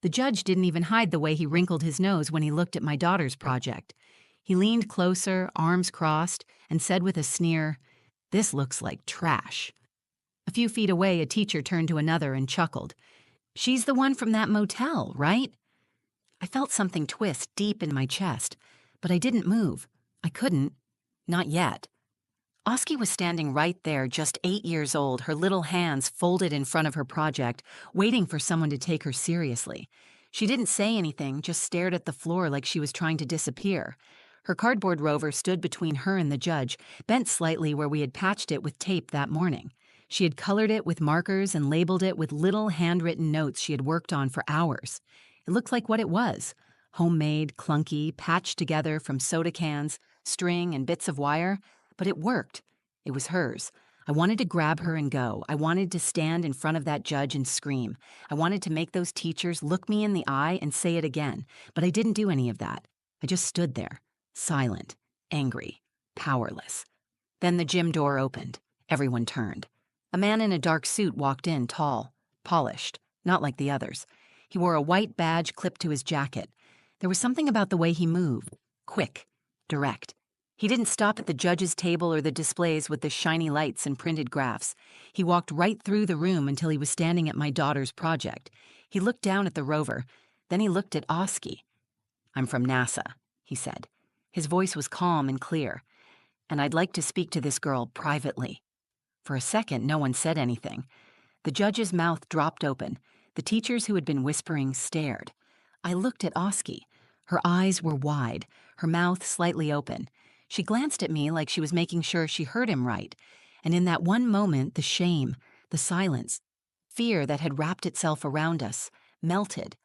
The judge didn't even hide the way he wrinkled his nose when he looked at my daughter's project. He leaned closer, arms crossed, and said with a sneer, "This looks like trash." A few feet away, a teacher turned to another and chuckled. "She's the one from that motel, right?" I felt something twist deep in my chest, but I didn't move. I couldn't. Not yet. Oski was standing right there, just 8 years old, her little hands folded in front of her project, waiting for someone to take her seriously. She didn't say anything, just stared at the floor like she was trying to disappear. Her cardboard rover stood between her and the judge, bent slightly where we had patched it with tape that morning. She had colored it with markers and labeled it with little handwritten notes she had worked on for hours. It looked like what it was: homemade, clunky, patched together from soda cans, string, and bits of wire. But it worked. It was hers. I wanted to grab her and go. I wanted to stand in front of that judge and scream. I wanted to make those teachers look me in the eye and say it again. But I didn't do any of that. I just stood there, silent, angry, powerless. Then the gym door opened. Everyone turned. A man in a dark suit walked in, tall, polished, not like the others. He wore a white badge clipped to his jacket. There was something about the way he moved. Quick, direct. He didn't stop at the judge's table or the displays with the shiny lights and printed graphs. He walked right through the room until he was standing at my daughter's project. He looked down at the rover. Then he looked at Oski. "I'm from NASA," he said. His voice was calm and clear. "And I'd like to speak to this girl privately." For a second, no one said anything. The judge's mouth dropped open. The teachers who had been whispering stared. I looked at Oski. Her eyes were wide, her mouth slightly open. She glanced at me like she was making sure she heard him right. And in that one moment, the shame, the silence, fear that had wrapped itself around us, melted.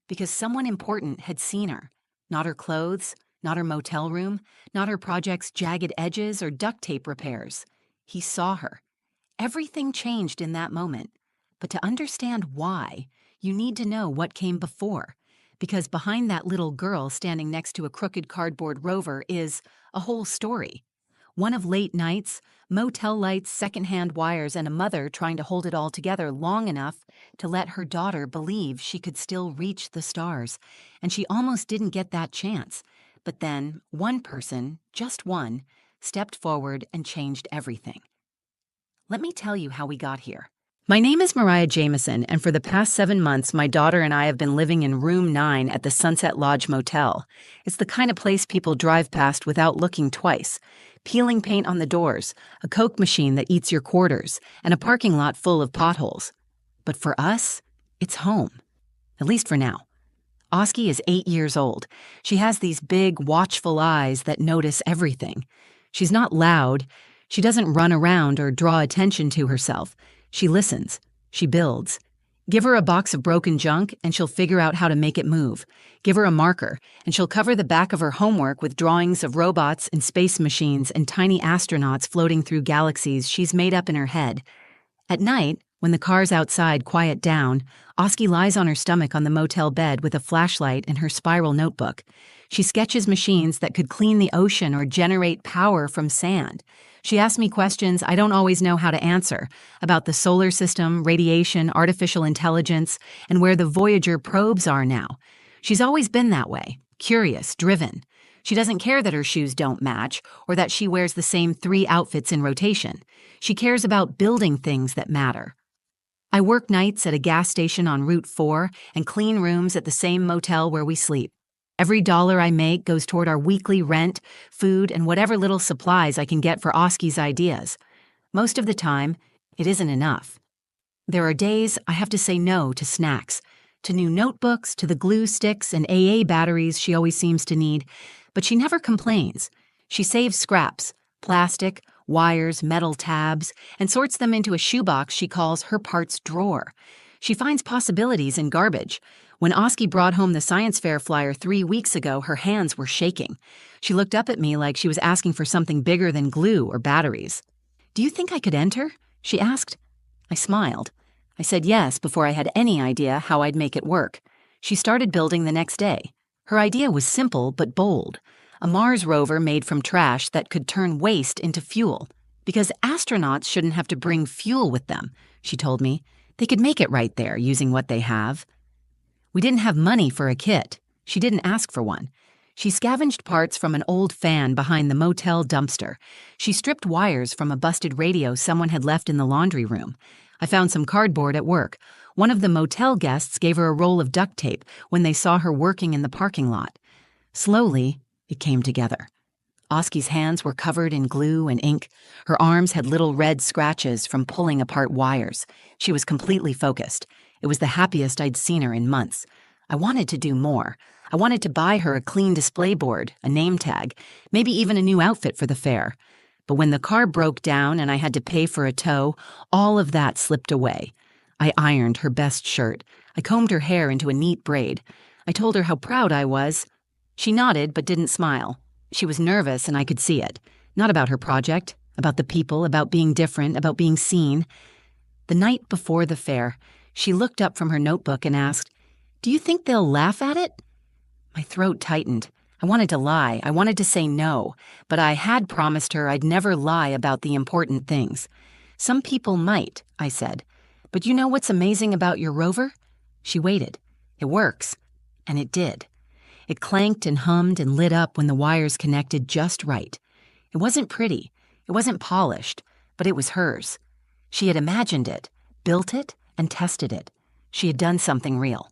Because someone important had seen her. Not her clothes, not her motel room, not her project's jagged edges or duct tape repairs. He saw her. Everything changed in that moment. But to understand why, you need to know what came before. Because behind that little girl standing next to a crooked cardboard rover is a whole story. One of late nights, motel lights, secondhand wires, and a mother trying to hold it all together long enough to let her daughter believe she could still reach the stars. And she almost didn't get that chance. But then, one person, just one, stepped forward and changed everything. Let me tell you how we got here. My name is Mariah Jameson, and for the past 7 months, my daughter and I have been living in room 9 at the Sunset Lodge Motel. It's the kind of place people drive past without looking twice. Peeling paint on the doors, a Coke machine that eats your quarters, and a parking lot full of potholes. But for us, it's home. At least for now. Oski is 8 years old. She has these big, watchful eyes that notice everything. She's not loud. She doesn't run around or draw attention to herself. She listens. She builds. Give her a box of broken junk, and she'll figure out how to make it move. Give her a marker, and she'll cover the back of her homework with drawings of robots and space machines and tiny astronauts floating through galaxies she's made up in her head. At night, when the cars outside quiet down, Oski lies on her stomach on the motel bed with a flashlight and her spiral notebook. She sketches machines that could clean the ocean or generate power from sand. She asks me questions I don't always know how to answer about the solar system, radiation, artificial intelligence, and where the Voyager probes are now. She's always been that way, curious, driven. She doesn't care that her shoes don't match or that she wears the same 3 outfits in rotation. She cares about building things that matter. I work nights at a gas station on Route 4 and clean rooms at the same motel where we sleep. Every dollar I make goes toward our weekly rent, food, and whatever little supplies I can get for Oski's ideas. Most of the time, it isn't enough. There are days I have to say no to snacks, to new notebooks, to the glue sticks and AA batteries she always seems to need, but she never complains. She saves scraps, plastic, wires, metal tabs, and sorts them into a shoebox she calls her parts drawer. She finds possibilities in garbage. When Oski brought home the science fair flyer 3 weeks ago, her hands were shaking. She looked up at me like she was asking for something bigger than glue or batteries. "Do you think I could enter?" she asked. I smiled. I said yes before I had any idea how I'd make it work. She started building the next day. Her idea was simple but bold. A Mars rover made from trash that could turn waste into fuel. Because astronauts shouldn't have to bring fuel with them, she told me. They could make it right there using what they have. We didn't have money for a kit. She didn't ask for one. She scavenged parts from an old fan behind the motel dumpster. She stripped wires from a busted radio someone had left in the laundry room. I found some cardboard at work. One of the motel guests gave her a roll of duct tape when they saw her working in the parking lot. Slowly, it came together. Oski's hands were covered in glue and ink. Her arms had little red scratches from pulling apart wires. She was completely focused. It was the happiest I'd seen her in months. I wanted to do more. I wanted to buy her a clean display board, a name tag, maybe even a new outfit for the fair. But when the car broke down and I had to pay for a tow, all of that slipped away. I ironed her best shirt. I combed her hair into a neat braid. I told her how proud I was. She nodded but didn't smile. She was nervous and I could see it. Not about her project, about the people, about being different, about being seen. The night before the fair, she looked up from her notebook and asked, "Do you think they'll laugh at it?" My throat tightened. I wanted to lie. I wanted to say no, but I had promised her I'd never lie about the important things. "Some people might," I said. "But you know what's amazing about your rover?" She waited. "It works." And it did. It clanked and hummed and lit up when the wires connected just right. It wasn't pretty. It wasn't polished, but it was hers. She had imagined it, built it, and tested it. She had done something real.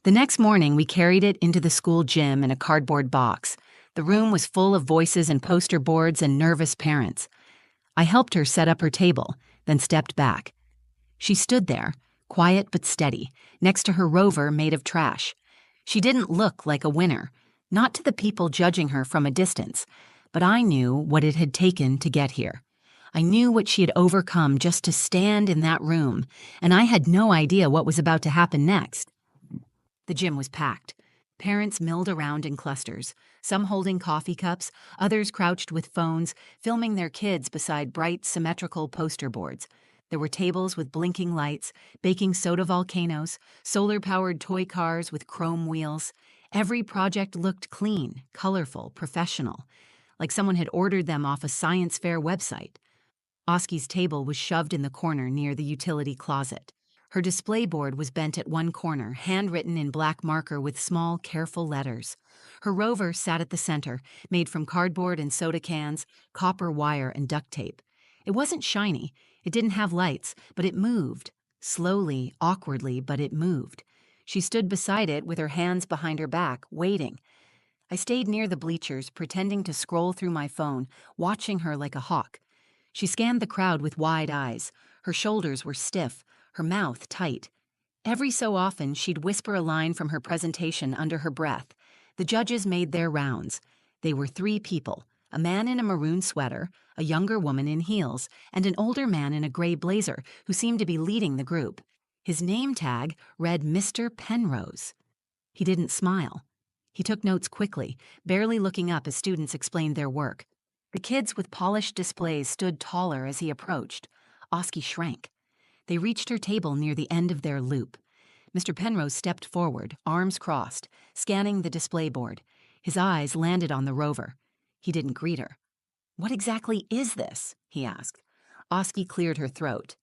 The next morning, we carried it into the school gym in a cardboard box. The room was full of voices and poster boards and nervous parents. I helped her set up her table, then stepped back. She stood there, quiet but steady, next to her rover made of trash. She didn't look like a winner, not to the people judging her from a distance, but I knew what it had taken to get here. I knew what she had overcome just to stand in that room, and I had no idea what was about to happen next. The gym was packed. Parents milled around in clusters, some holding coffee cups, others crouched with phones, filming their kids beside bright, symmetrical poster boards. There were tables with blinking lights, baking soda volcanoes, solar-powered toy cars with chrome wheels. Every project looked clean, colorful, professional, like someone had ordered them off a science fair website. Oski's table was shoved in the corner near the utility closet. Her display board was bent at one corner, handwritten in black marker with small, careful letters. Her rover sat at the center, made from cardboard and soda cans, copper wire, and duct tape. It wasn't shiny. It didn't have lights, but it moved. Slowly, awkwardly, but it moved. She stood beside it with her hands behind her back, waiting. I stayed near the bleachers, pretending to scroll through my phone, watching her like a hawk. She scanned the crowd with wide eyes. Her shoulders were stiff, her mouth tight. Every so often, she'd whisper a line from her presentation under her breath. The judges made their rounds. They were 3 people, a man in a maroon sweater, a younger woman in heels, and an older man in a gray blazer who seemed to be leading the group. His name tag read Mr. Penrose. He didn't smile. He took notes quickly, barely looking up as students explained their work. The kids with polished displays stood taller as he approached. Oski shrank. They reached her table near the end of their loop. Mr. Penrose stepped forward, arms crossed, scanning the display board. His eyes landed on the rover. He didn't greet her. "What exactly is this?" he asked. Oski cleared her throat.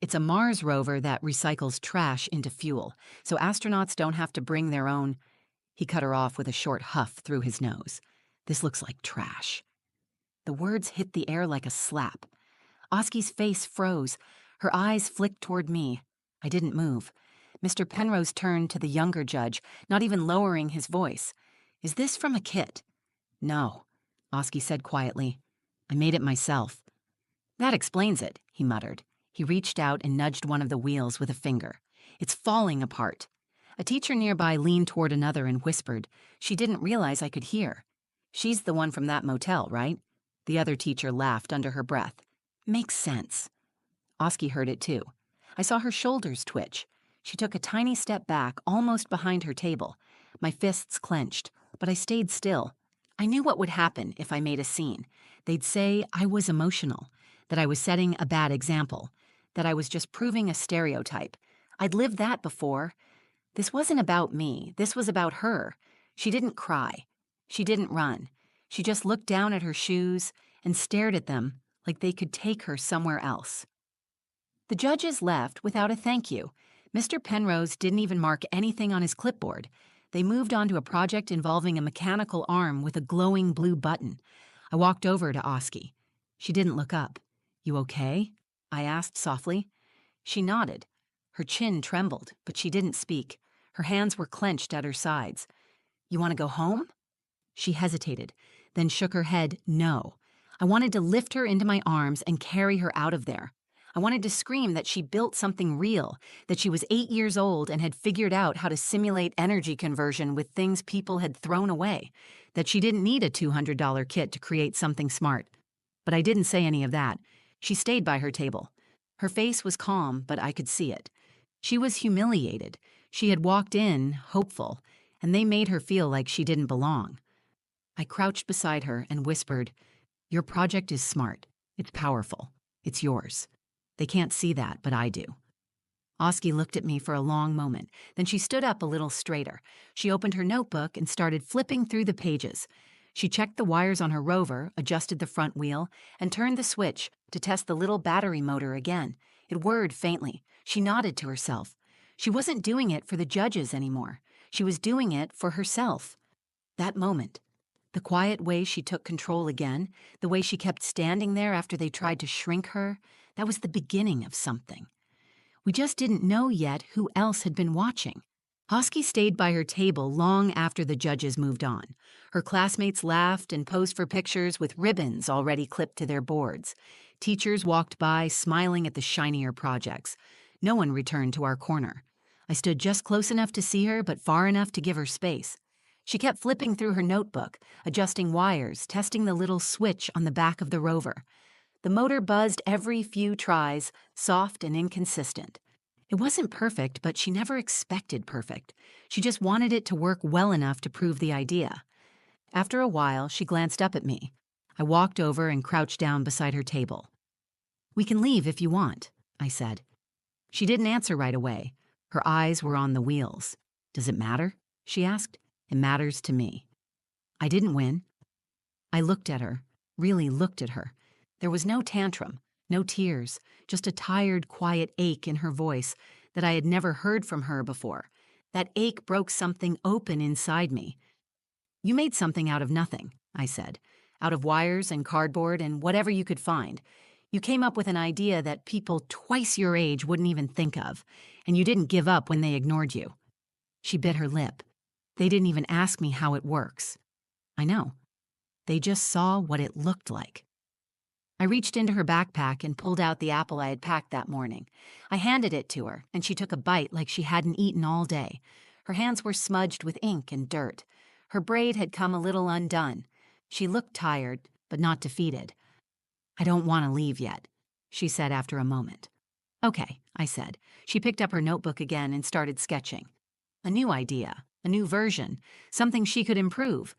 "It's a Mars rover that recycles trash into fuel, so astronauts don't have to bring their own—" He cut her off with a short huff through his nose. "This looks like trash." The words hit the air like a slap. Oski's face froze. Her eyes flicked toward me. I didn't move. Mr. Penrose turned to the younger judge, not even lowering his voice. "Is this from a kit?" "No," Oski said quietly. "I made it myself." "That explains it," he muttered. He reached out and nudged one of the wheels with a finger. "It's falling apart." A teacher nearby leaned toward another and whispered. She didn't realize I could hear. "She's the one from that motel, right?" The other teacher laughed under her breath. "Makes sense." Oski heard it too. I saw her shoulders twitch. She took a tiny step back, almost behind her table. My fists clenched, but I stayed still. I knew what would happen if I made a scene. They'd say I was emotional, that I was setting a bad example, that I was just proving a stereotype. I'd lived that before. This wasn't about me. This was about her. She didn't cry. She didn't run. She just looked down at her shoes and stared at them like they could take her somewhere else. The judges left without a thank you. Mr. Penrose didn't even mark anything on his clipboard. They moved on to a project involving a mechanical arm with a glowing blue button. I walked over to Oski. She didn't look up. "You okay?" I asked softly. She nodded. Her chin trembled, but she didn't speak. Her hands were clenched at her sides. "You want to go home?" She hesitated, then shook her head no. I wanted to lift her into my arms and carry her out of there. I wanted to scream that she built something real, that she was 8 years old and had figured out how to simulate energy conversion with things people had thrown away, that she didn't need a $200 kit to create something smart. But I didn't say any of that. She stayed by her table. Her face was calm, but I could see it. She was humiliated. She had walked in, hopeful, and they made her feel like she didn't belong. I crouched beside her and whispered, "Your project is smart. It's powerful. It's yours. They can't see that, but I do." Oski looked at me for a long moment. Then she stood up a little straighter. She opened her notebook and started flipping through the pages. She checked the wires on her rover, adjusted the front wheel, and turned the switch to test the little battery motor again. It whirred faintly. She nodded to herself. She wasn't doing it for the judges anymore. She was doing it for herself. That moment, the quiet way she took control again, the way she kept standing there after they tried to shrink her, that was the beginning of something. We just didn't know yet who else had been watching. Oski stayed by her table long after the judges moved on. Her classmates laughed and posed for pictures with ribbons already clipped to their boards. Teachers walked by, smiling at the shinier projects. No one returned to our corner. I stood just close enough to see her, but far enough to give her space. She kept flipping through her notebook, adjusting wires, testing the little switch on the back of the rover. The motor buzzed every few tries, soft and inconsistent. It wasn't perfect, but she never expected perfect. She just wanted it to work well enough to prove the idea. After a while, she glanced up at me. I walked over and crouched down beside her table. "We can leave if you want," I said. She didn't answer right away. Her eyes were on the wheels. "Does it matter?" she asked. "It matters to me." I didn't win. I looked at her, really looked at her. There was no tantrum, no tears, just a tired, quiet ache in her voice that I had never heard from her before. That ache broke something open inside me. "You made something out of nothing," I said, "out of wires and cardboard and whatever you could find. You came up with an idea that people twice your age wouldn't even think of, and you didn't give up when they ignored you." She bit her lip. "They didn't even ask me how it works." "I know. They just saw what it looked like." I reached into her backpack and pulled out the apple I had packed that morning. I handed it to her, and she took a bite like she hadn't eaten all day. Her hands were smudged with ink and dirt. Her braid had come a little undone. She looked tired, but not defeated. "I don't want to leave yet," she said after a moment. "Okay," I said. She picked up her notebook again and started sketching. A new idea, a new version, something she could improve.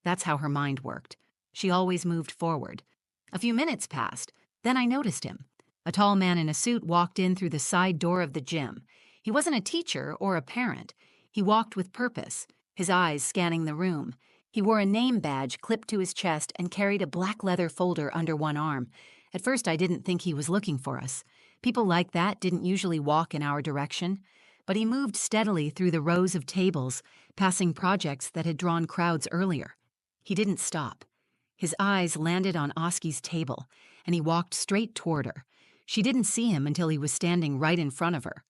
That's how her mind worked. She always moved forward. A few minutes passed. Then I noticed him. A tall man in a suit walked in through the side door of the gym. He wasn't a teacher or a parent. He walked with purpose, his eyes scanning the room. He wore a name badge clipped to his chest and carried a black leather folder under one arm. At first I didn't think he was looking for us. People like that didn't usually walk in our direction. But he moved steadily through the rows of tables, passing projects that had drawn crowds earlier. He didn't stop. His eyes landed on Oski's table, and he walked straight toward her. She didn't see him until he was standing right in front of her.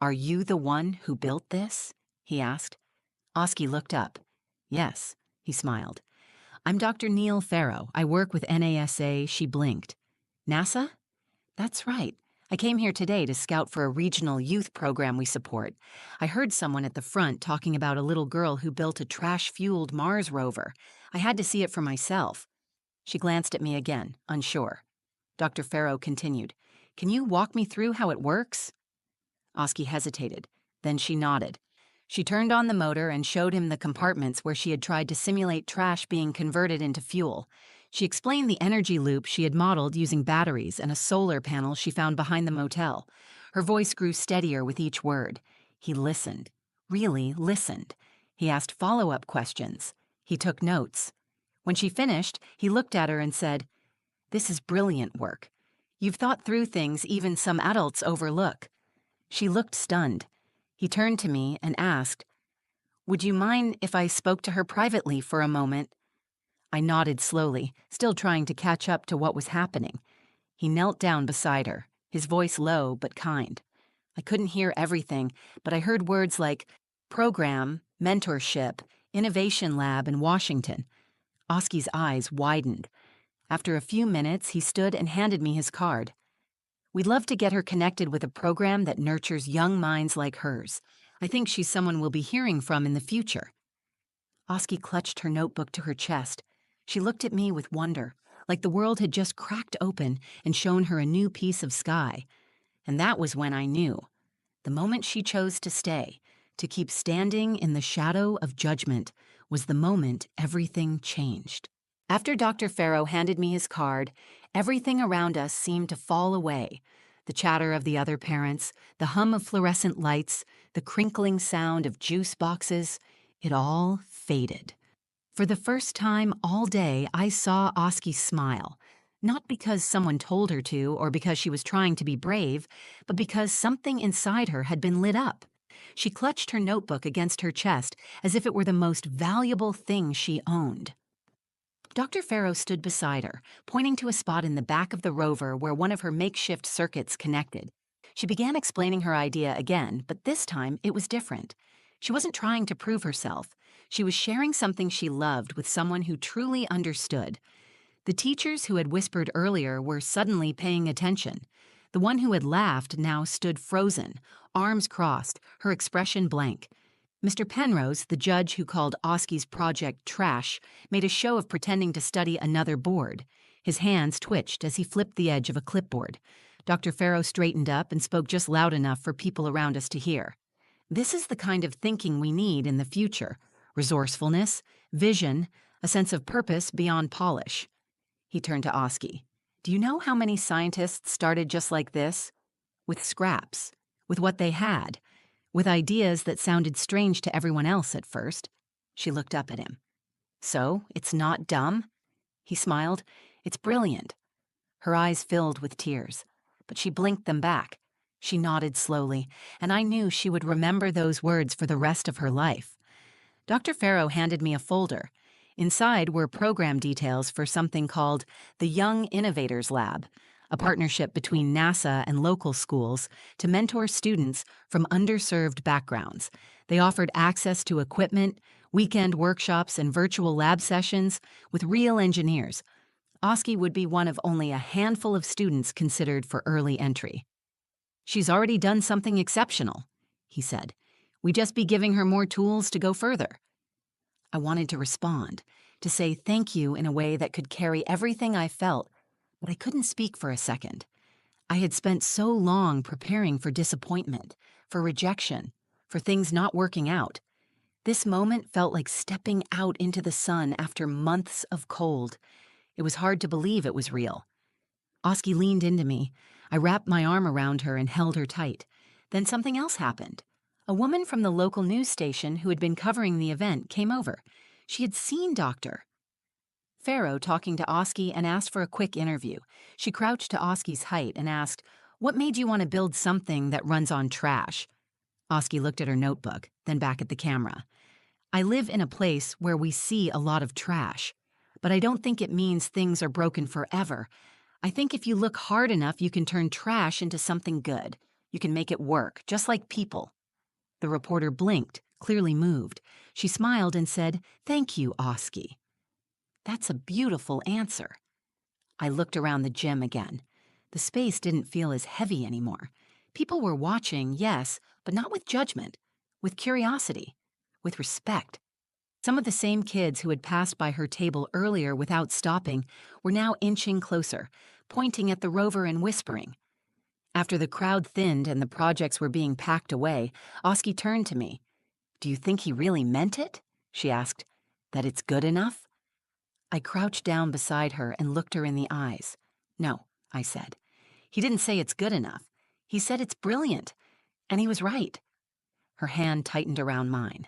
"Are you the one who built this?" he asked. Oski looked up. "Yes," he smiled. "I'm Dr. Neil Farrow. I work with NASA." She blinked. "NASA?" "That's right. I came here today to scout for a regional youth program we support. I heard someone at the front talking about a little girl who built a trash-fueled Mars rover. I had to see it for myself." She glanced at me again, unsure. Dr. Farrow continued, "Can you walk me through how it works?" Oski hesitated. Then she nodded. She turned on the motor and showed him the compartments where she had tried to simulate trash being converted into fuel. She explained the energy loop she had modeled using batteries and a solar panel she found behind the motel. Her voice grew steadier with each word. He listened. Really listened. He asked follow-up questions. He took notes. When she finished, he looked at her and said, "This is brilliant work. You've thought through things even some adults overlook." She looked stunned. He turned to me and asked, "Would you mind if I spoke to her privately for a moment?" I nodded slowly, still trying to catch up to what was happening. He knelt down beside her, his voice low but kind. I couldn't hear everything, but I heard words like program, mentorship, innovation lab in Washington. Oski's eyes widened. After a few minutes, he stood and handed me his card. "We'd love to get her connected with a program that nurtures young minds like hers. I think she's someone we'll be hearing from in the future." Oski clutched her notebook to her chest. She looked at me with wonder, like the world had just cracked open and shown her a new piece of sky. And that was when I knew. The moment she chose to stay, to keep standing in the shadow of judgment, was the moment everything changed. After Dr. Farrow handed me his card, everything around us seemed to fall away. The chatter of the other parents, the hum of fluorescent lights, the crinkling sound of juice boxes, it all faded. For the first time all day, I saw Oski smile. Not because someone told her to or because she was trying to be brave, but because something inside her had been lit up. She clutched her notebook against her chest as if it were the most valuable thing she owned. Dr. Farrow stood beside her, pointing to a spot in the back of the rover where one of her makeshift circuits connected. She began explaining her idea again, but this time it was different. She wasn't trying to prove herself. She was sharing something she loved with someone who truly understood. The teachers who had whispered earlier were suddenly paying attention. The one who had laughed now stood frozen, arms crossed, her expression blank. Mr. Penrose, the judge who called Oski's project trash, made a show of pretending to study another board. His hands twitched as he flipped the edge of a clipboard. Dr. Farrow straightened up and spoke just loud enough for people around us to hear. "This is the kind of thinking we need in the future. Resourcefulness, vision, a sense of purpose beyond polish." He turned to Oski. "Do you know how many scientists started just like this? With scraps, with what they had, with ideas that sounded strange to everyone else at first." She looked up at him. "So, it's not dumb?" He smiled. "It's brilliant." Her eyes filled with tears, but she blinked them back. She nodded slowly, and I knew she would remember those words for the rest of her life. Dr. Farrow handed me a folder. Inside were program details for something called the Young Innovators Lab, a partnership between NASA and local schools to mentor students from underserved backgrounds. They offered access to equipment, weekend workshops, and virtual lab sessions with real engineers. Oski would be one of only a handful of students considered for early entry. "She's already done something exceptional," he said. "We'd just be giving her more tools to go further." I wanted to respond, to say thank you in a way that could carry everything I felt, but I couldn't speak for a second. I had spent so long preparing for disappointment, for rejection, for things not working out. This moment felt like stepping out into the sun after months of cold. It was hard to believe it was real. Oski leaned into me. I wrapped my arm around her and held her tight. Then something else happened. A woman from the local news station who had been covering the event came over. She had seen Dr. Farrow talking to Oski and asked for a quick interview. She crouched to Oski's height and asked, "What made you want to build something that runs on trash?" Oski looked at her notebook, then back at the camera. "I live in a place where we see a lot of trash, but I don't think it means things are broken forever. I think if you look hard enough, you can turn trash into something good. You can make it work, just like people." The reporter blinked, clearly moved. She smiled and said, "Thank you, Oski." "That's a beautiful answer." I looked around the gym again. The space didn't feel as heavy anymore. People were watching, yes, but not with judgment, with curiosity, with respect. Some of the same kids who had passed by her table earlier without stopping were now inching closer, pointing at the rover and whispering. After the crowd thinned and the projects were being packed away, Oski turned to me. "Do you think he really meant it?" she asked. "That it's good enough?" I crouched down beside her and looked her in the eyes. "No," I said. "He didn't say it's good enough. He said it's brilliant. And he was right." Her hand tightened around mine.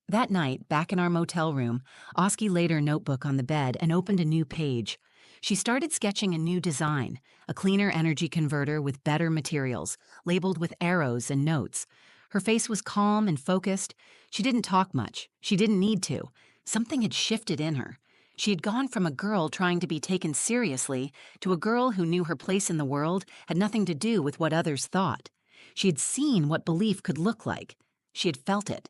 That night, back in our motel room, Oski laid her notebook on the bed and opened a new page. She started sketching a new design, a cleaner energy converter with better materials, labeled with arrows and notes. Her face was calm and focused. She didn't talk much. She didn't need to. Something had shifted in her. She had gone from a girl trying to be taken seriously to a girl who knew her place in the world had nothing to do with what others thought. She had seen what belief could look like. She had felt it.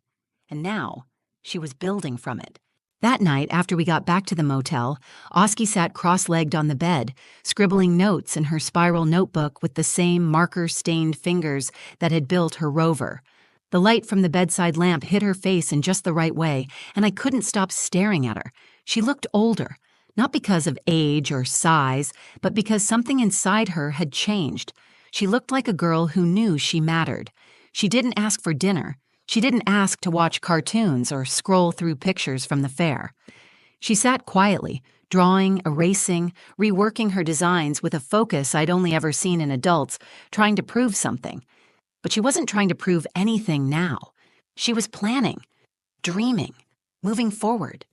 And now, she was building from it. That night, after we got back to the motel, Oski sat cross-legged on the bed, scribbling notes in her spiral notebook with the same marker-stained fingers that had built her rover. The light from the bedside lamp hit her face in just the right way, and I couldn't stop staring at her. She looked older, not because of age or size, but because something inside her had changed. She looked like a girl who knew she mattered. She didn't ask for dinner. She didn't ask to watch cartoons or scroll through pictures from the fair. She sat quietly, drawing, erasing, reworking her designs with a focus I'd only ever seen in adults, trying to prove something. But she wasn't trying to prove anything now. She was planning, dreaming, moving forward.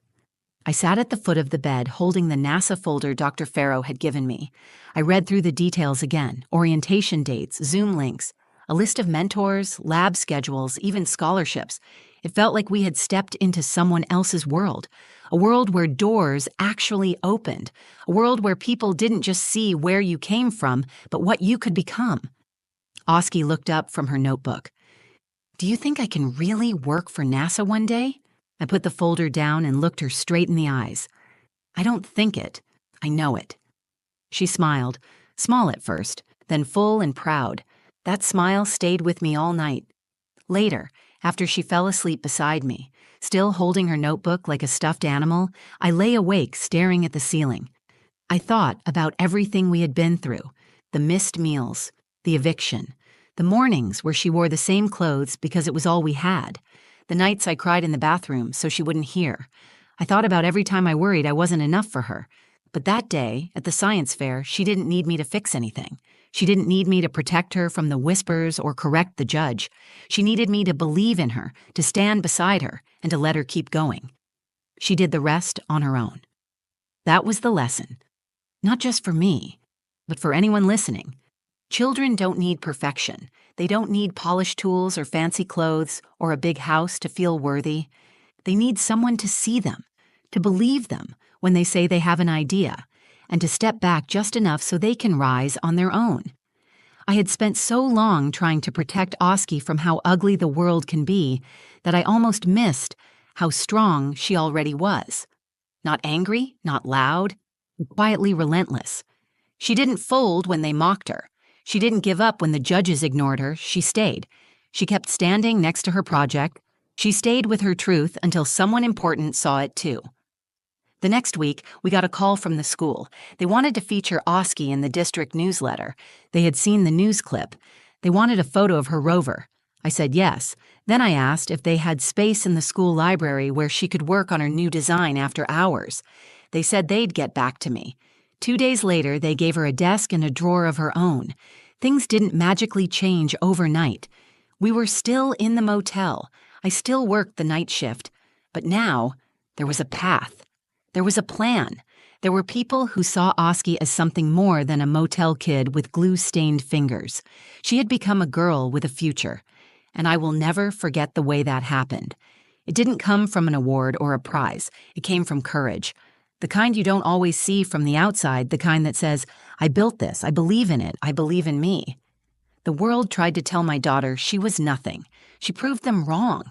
I sat at the foot of the bed, holding the NASA folder Dr. Farrow had given me. I read through the details again, orientation dates, Zoom links, a list of mentors, lab schedules, even scholarships. It felt like we had stepped into someone else's world, a world where doors actually opened, a world where people didn't just see where you came from, but what you could become. Oski looked up from her notebook. "Do you think I can really work for NASA one day?" I put the folder down and looked her straight in the eyes. "I don't think it. I know it." She smiled, small at first, then full and proud. That smile stayed with me all night. Later, after she fell asleep beside me, still holding her notebook like a stuffed animal, I lay awake staring at the ceiling. I thought about everything we had been through, the missed meals, the eviction, the mornings where she wore the same clothes because it was all we had, the nights I cried in the bathroom so she wouldn't hear. I thought about every time I worried I wasn't enough for her. But that day, at the science fair, she didn't need me to fix anything. She didn't need me to protect her from the whispers or correct the judge. She needed me to believe in her, to stand beside her, and to let her keep going. She did the rest on her own. That was the lesson. Not just for me, but for anyone listening. Children don't need perfection. They don't need polished tools or fancy clothes or a big house to feel worthy. They need someone to see them, to believe them when they say they have an idea, and to step back just enough so they can rise on their own. I had spent so long trying to protect Oski from how ugly the world can be that I almost missed how strong she already was. Not angry, not loud, quietly relentless. She didn't fold when they mocked her. She didn't give up when the judges ignored her. She stayed. She kept standing next to her project. She stayed with her truth until someone important saw it too. The next week, we got a call from the school. They wanted to feature Oski in the district newsletter. They had seen the news clip. They wanted a photo of her rover. I said yes. Then I asked if they had space in the school library where she could work on her new design after hours. They said they'd get back to me. 2 days later, they gave her a desk and a drawer of her own. Things didn't magically change overnight. We were still in the motel. I still worked the night shift. But now, there was a path. There was a plan. There were people who saw Oski as something more than a motel kid with glue-stained fingers. She had become a girl with a future. And I will never forget the way that happened. It didn't come from an award or a prize. It came from courage. The kind you don't always see from the outside, the kind that says, "I built this, I believe in it, I believe in me." The world tried to tell my daughter she was nothing. She proved them wrong.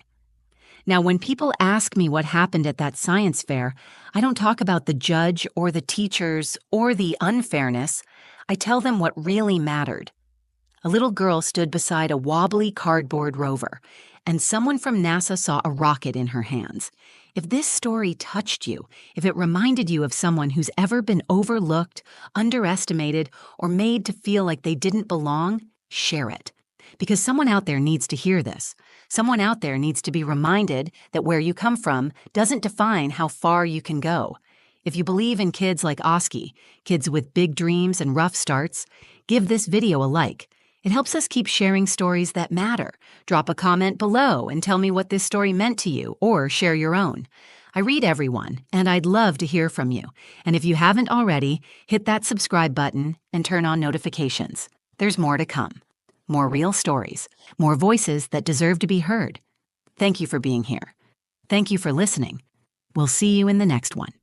Now, when people ask me what happened at that science fair, I don't talk about the judge or the teachers or the unfairness. I tell them what really mattered. A little girl stood beside a wobbly cardboard rover, and someone from NASA saw a rocket in her hands. If this story touched you, if it reminded you of someone who's ever been overlooked, underestimated, or made to feel like they didn't belong, share it. Because someone out there needs to hear this. Someone out there needs to be reminded that where you come from doesn't define how far you can go. If you believe in kids like Oski, kids with big dreams and rough starts, give this video a like. It helps us keep sharing stories that matter. Drop a comment below and tell me what this story meant to you, or share your own. I read everyone, and I'd love to hear from you. And if you haven't already, hit that subscribe button and turn on notifications. There's more to come. More real stories, more voices that deserve to be heard. Thank you for being here. Thank you for listening. We'll see you in the next one.